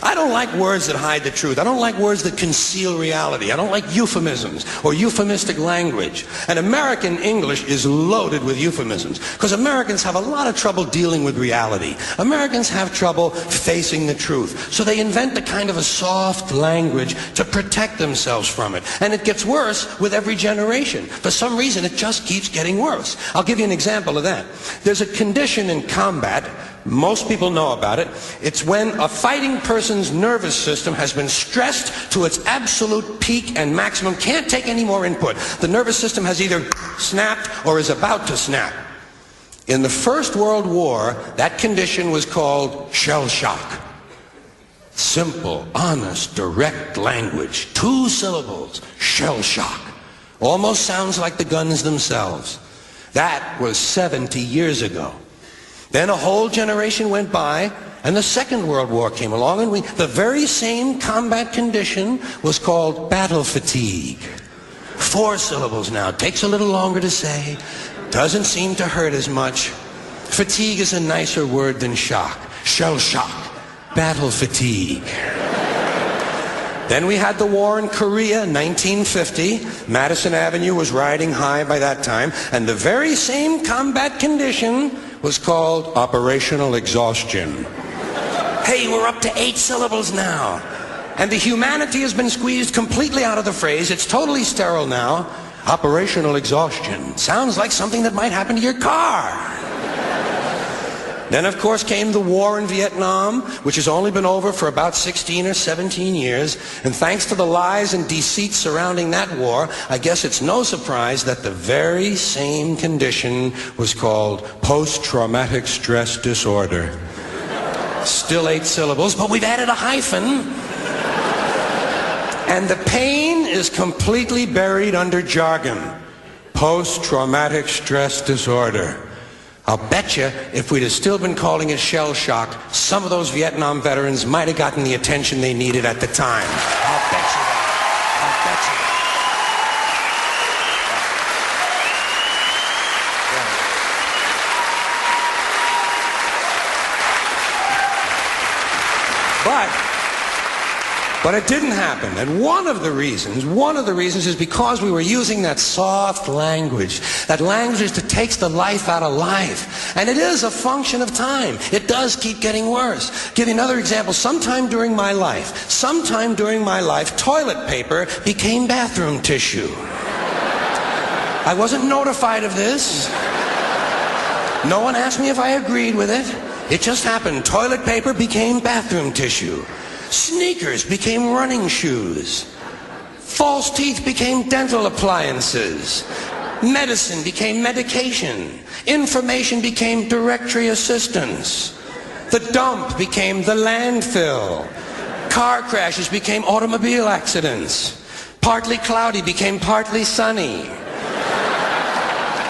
I don't like words that hide the truth. I don't like words that conceal reality. I don't like euphemisms or euphemistic language. And American English is loaded with euphemisms because Americans have a lot of trouble dealing with reality. Americans have trouble facing the truth. So they invent a kind of a soft language to protect themselves from it. And it gets worse with every generation. For some reason, it just keeps getting worse. I'll give you an example of that. There's a condition in combat. Most people know about it. It's when a fighting person's nervous system has been stressed to its absolute peak and maximum, can't take any more input. The nervous system has either snapped or is about to snap. In the First World War, that condition was called shell shock. Simple, honest, direct language. 2 syllables. Shell shock. Almost sounds like the guns themselves. That was 70 years ago. Then a whole generation went by, and the Second World War came along, and the very same combat condition was called battle fatigue. 4 syllables now. Takes a little longer to say. Doesn't seem to hurt as much. Fatigue is a nicer word than shock. Shell shock. Battle fatigue. Then we had the war in Korea in 1950. Madison Avenue was riding high by that time, and the very same combat condition was called operational exhaustion. Hey, we're up to 8 syllables now. And the humanity has been squeezed completely out of the phrase. It's totally sterile now. Operational exhaustion. Sounds like something that might happen to your car. Then, of course, came the war in Vietnam, which has only been over for about 16 or 17 years. And thanks to the lies and deceit surrounding that war, I guess it's no surprise that the very same condition was called post-traumatic stress disorder. Still 8 syllables, but we've added a hyphen. And the pain is completely buried under jargon. Post-traumatic stress disorder. I'll bet you if we'd have still been calling it shell shock, some of those Vietnam veterans might have gotten the attention they needed at the time. I'll bet you that. I'll bet you that. But it didn't happen. And one of the reasons is because we were using that soft language, that language that takes the life out of life. And it is a function of time. It does keep getting worse. Give you another example. Sometime during my life, toilet paper became bathroom tissue. I wasn't notified of this. No one asked me if I agreed with it. It just happened. Toilet paper became bathroom tissue. Sneakers became running shoes. False teeth became dental appliances. Medicine became medication. Information became directory assistance. The dump became the landfill. Car crashes became automobile accidents. Partly cloudy became partly sunny.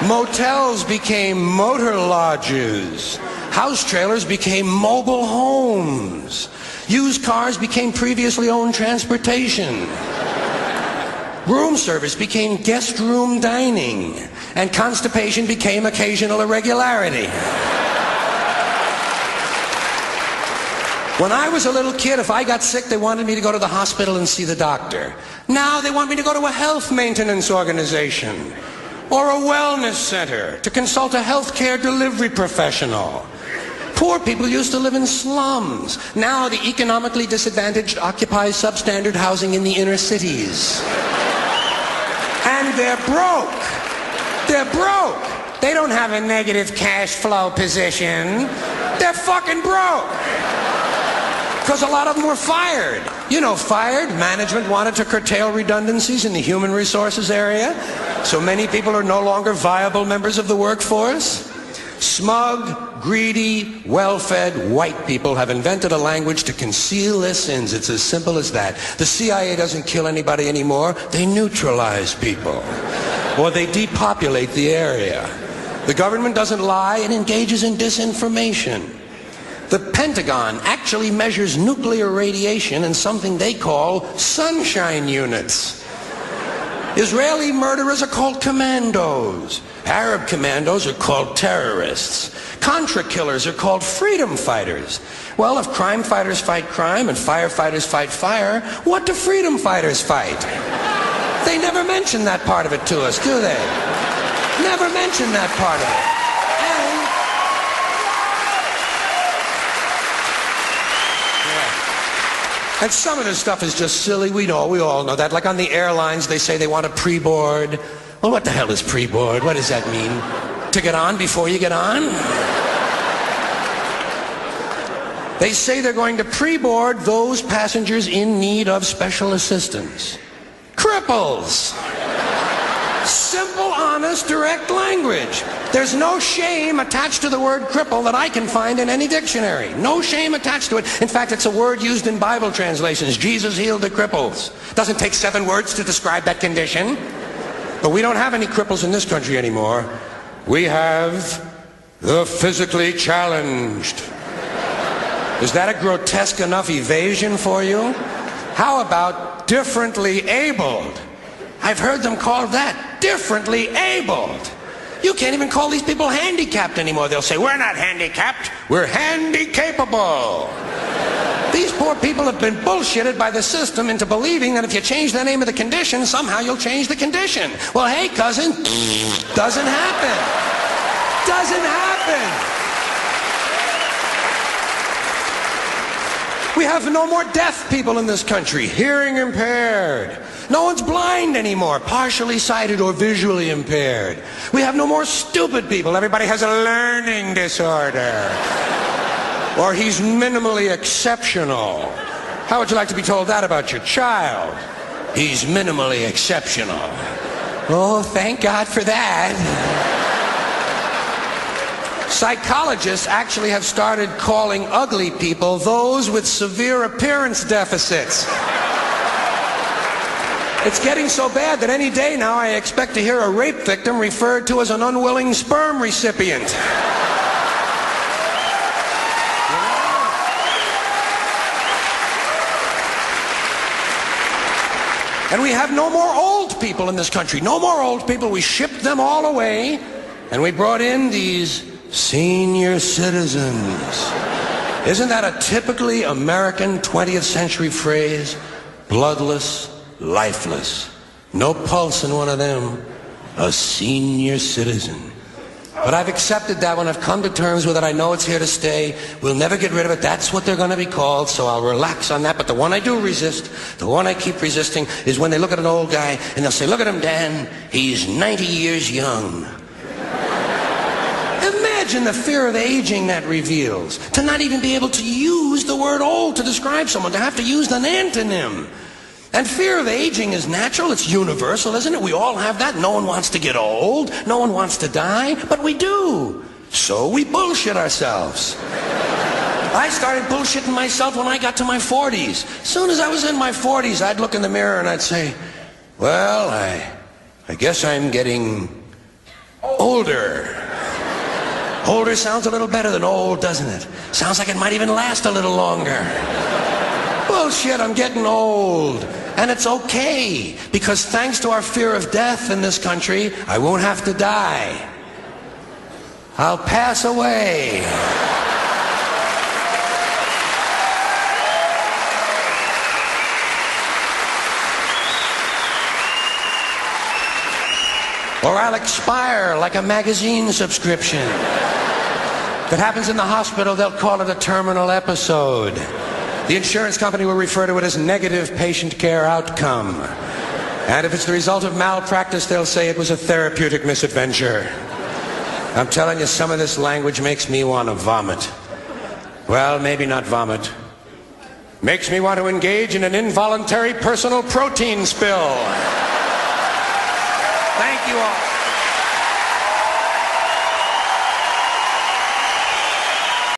Motels became motor lodges. House trailers became mobile homes. Used cars became previously owned transportation. Room service became guest room dining. And constipation became occasional irregularity. When I was a little kid, if I got sick, they wanted me to go to the hospital and see the doctor. Now they want me to go to a health maintenance organization or a wellness center to consult a healthcare delivery professional. Poor people used to live in slums. Now the economically disadvantaged occupy substandard housing in the inner cities. And they're broke. They're broke. They don't have a negative cash flow position. They're fucking broke. Because a lot of them were fired. You know, fired. Management wanted to curtail redundancies in the human resources area. So many people are no longer viable members of the workforce. Smug, greedy, well-fed white people have invented a language to conceal their sins. It's as simple as that. The CIA doesn't kill anybody anymore. They neutralize people. Or they depopulate the area. The government doesn't lie. It engages in disinformation. The Pentagon actually measures nuclear radiation in something they call sunshine units. Israeli murderers are called commandos. Arab commandos are called terrorists. Contra killers are called freedom fighters. Well, if crime fighters fight crime and firefighters fight fire, what do freedom fighters fight? They never mention that part of it to us, do they? Never mention that part of it. And some of this stuff is just silly. We all know that. Like on the airlines, they say they want a pre-board. Well, what the hell is pre-board? What does that mean? To get on before you get on? They say they're going to pre-board those passengers in need of special assistance. Cripples! Simple, honest, direct language. There's no shame attached to the word cripple that I can find in any dictionary. No shame attached to it. In fact, it's a word used in Bible translations. Jesus healed the cripples. Doesn't take 7 words to describe that condition. But we don't have any cripples in this country anymore. We have the physically challenged. Is that a grotesque enough evasion for you? How about differently abled? I've heard them called that, differently abled. You can't even call these people handicapped anymore. They'll say, we're not handicapped, we're handy-capable. These poor people have been bullshitted by the system into believing that if you change the name of the condition, somehow you'll change the condition. Well, hey, cousin, doesn't happen. Doesn't happen. We have no more deaf people in this country, hearing impaired. No one's blind anymore, partially sighted or visually impaired. We have no more stupid people. Everybody has a learning disorder. Or he's minimally exceptional. How would you like to be told that about your child? He's minimally exceptional. Oh, thank God for that. Psychologists actually have started calling ugly people those with severe appearance deficits. It's getting so bad that any day now I expect to hear a rape victim referred to as an unwilling sperm recipient. And we have no more old people in this country. No more old people. We shipped them all away, and we brought in these senior citizens. Isn't that a typically American 20th century phrase? Bloodless, lifeless, no pulse in one of them, a senior citizen. But I've accepted that one. I've come to terms with it. I know it's here to stay. We'll never get rid of it. That's what they're going to be called, so I'll relax on that. But the one I do resist, the one I keep resisting, is when they look at an old guy and they'll say, look at him, Dan, he's 90 years young. Imagine the fear of aging that reveals. To not even be able to use the word old to describe someone, to have to use an antonym. And fear of aging is natural, it's universal, isn't it? We all have that. No one wants to get old, no one wants to die, but we do. So we bullshit ourselves. I started bullshitting myself when I got to my 40s. As soon as I was in my 40s, I'd look in the mirror and I'd say, well, I guess I'm getting older. Older sounds a little better than old, doesn't it? Sounds like it might even last a little longer. Bullshit, I'm getting old. And it's okay, because thanks to our fear of death in this country, I won't have to die. I'll pass away. Or I'll expire like a magazine subscription. If it happens in the hospital, they'll call it a terminal episode. The insurance company will refer to it as negative patient care outcome. And if it's the result of malpractice, they'll say it was a therapeutic misadventure. I'm telling you, some of this language makes me want to vomit. Well, maybe not vomit. Makes me want to engage in an involuntary personal protein spill. Thank you all.